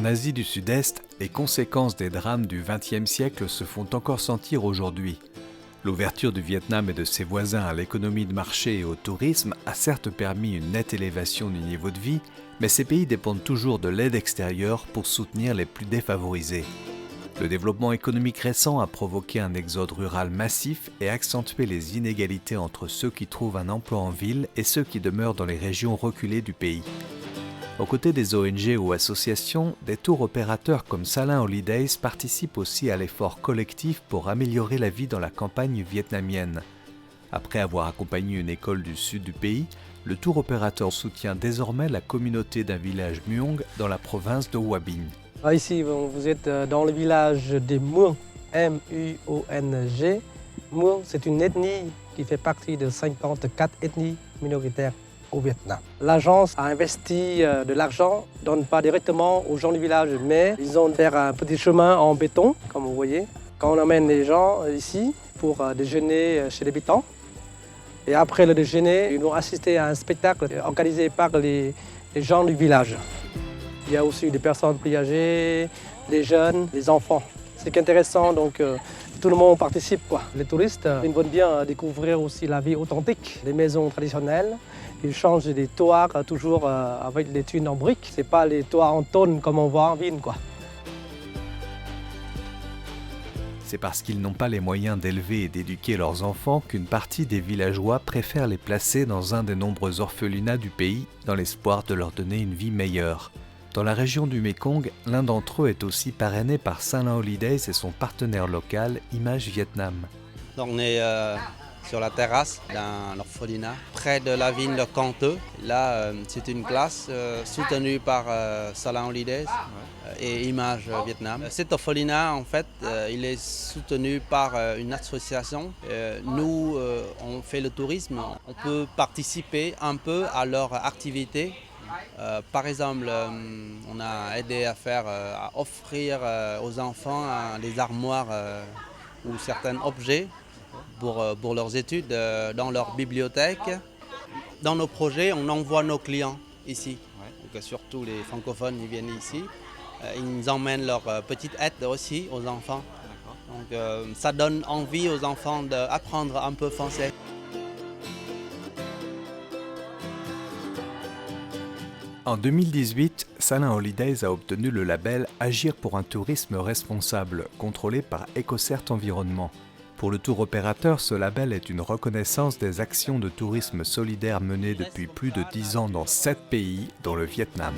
Asie du Sud-Est, les conséquences des drames du XXe siècle se font encore sentir aujourd'hui. L'ouverture du Vietnam et de ses voisins à l'économie de marché et au tourisme a certes permis une nette élévation du niveau de vie, mais ces pays dépendent toujours de l'aide extérieure pour soutenir les plus défavorisés. Le développement économique récent a provoqué un exode rural massif et accentué les inégalités entre ceux qui trouvent un emploi en ville et ceux qui demeurent dans les régions reculées du pays. Aux côtés des ONG ou associations, des tours opérateurs comme Salin Holidays participent aussi à l'effort collectif pour améliorer la vie dans la campagne vietnamienne. Après avoir accompagné une école du sud du pays, le tour opérateur soutient désormais la communauté d'un village Muong dans la province de Hoa Binh. Ici, vous êtes dans le village des Muong, M-U-O-N-G. Muong, c'est une ethnie qui fait partie de 54 ethnies minoritaires au Vietnam. L'agence a investi de l'argent, donne pas directement aux gens du village, mais ils ont fait un petit chemin en béton, comme vous voyez. Quand on emmène les gens ici pour déjeuner chez les habitants, et après le déjeuner, ils vont assister à un spectacle organisé par les gens du village. Il y a aussi des personnes plus âgées, des jeunes, des enfants. C'est intéressant, donc tout le monde participe, quoi. Les touristes, ils veulent bien découvrir aussi la vie authentique, les maisons traditionnelles. Ils changent des toits toujours avec des tuiles en briques. C'est pas les toits en tôle comme on voit en ville, quoi. C'est parce qu'ils n'ont pas les moyens d'élever et d'éduquer leurs enfants qu'une partie des villageois préfèrent les placer dans un des nombreux orphelinats du pays dans l'espoir de leur donner une vie meilleure. Dans la région du Mekong, l'un d'entre eux est aussi parrainé par Salin Holidays et son partenaire local, Image Vietnam. Donc on est sur la terrasse d'un orphelinat près de la ville de Con Tơ. Là, c'est une classe soutenue par Salin Holidays et Image Vietnam. Cet orphelinat, en fait, il est soutenu par une association. Nous, on fait le tourisme. On peut participer un peu à leur activité. Par exemple, on a aidé à offrir aux enfants des armoires ou certains objets pour leurs études dans leur bibliothèque. Dans nos projets, on envoie nos clients ici. Donc, surtout les francophones, ils viennent ici. Ils nous emmènent leur petite aide aussi aux enfants. Donc, ça donne envie aux enfants d'apprendre un peu français. En 2018, Salin Holidays a obtenu le label Agir pour un tourisme responsable, contrôlé par EcoCert Environnement. Pour le tour opérateur, ce label est une reconnaissance des actions de tourisme solidaire menées depuis plus de 10 ans dans 7 pays, dont le Vietnam.